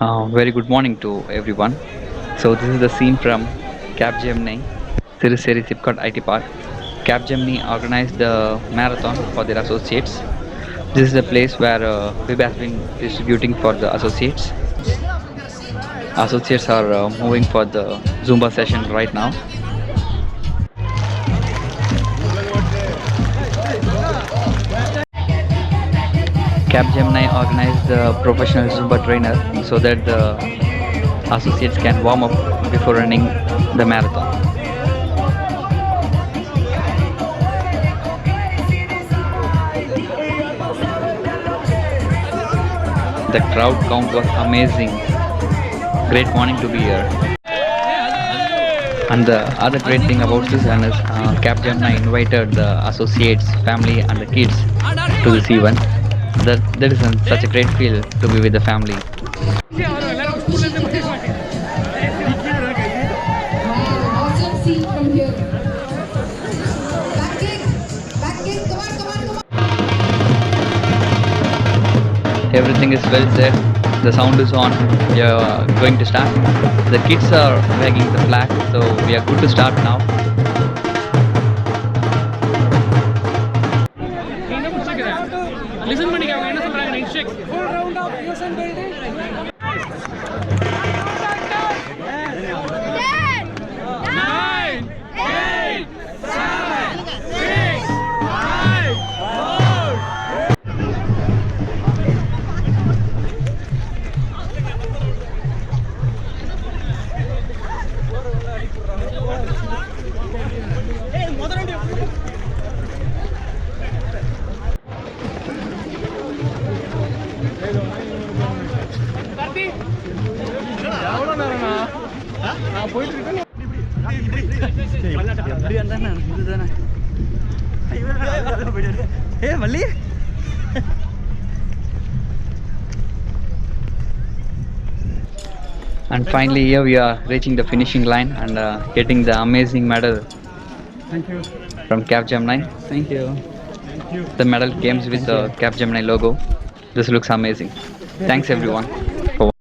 Very good morning to everyone. So this is the scene from Capgemini, Siriseri Sipcot IT Park. Capgemini organized the marathon for their associates. This is the place where Web has been distributing for the associates. Associates are moving for the Zumba session right now. Capgemini organized the professional Zumba trainer so that the associates can warm up before running the marathon. The crowd count was amazing. Great morning to be here. And the other great thing about this one is Capgemini invited the associates, family, and the kids to this event. That is such a great feel to be with the family. Awesome scene from here. Back kick, come on. Everything is well said. The sound is on. We are going to start. The kids are wagging the flag, so we are good to start now. Listen பண்ணிக்க அவங்க என்ன சொல்றாங்க instruct full round of fusion building 9 8 7 6 5 4 Karthi எவ்வளவு நேரம்னா நான் போயிட்டு இருக்கேன் எப்படி வந்தானே இதுதானே ஏ மல்லி And finally, here we are reaching the finishing line and getting the amazing medal. Thank you. From Capgemini. Thank you. The medal comes with the Capgemini logo. This looks amazing. Thanks everyone.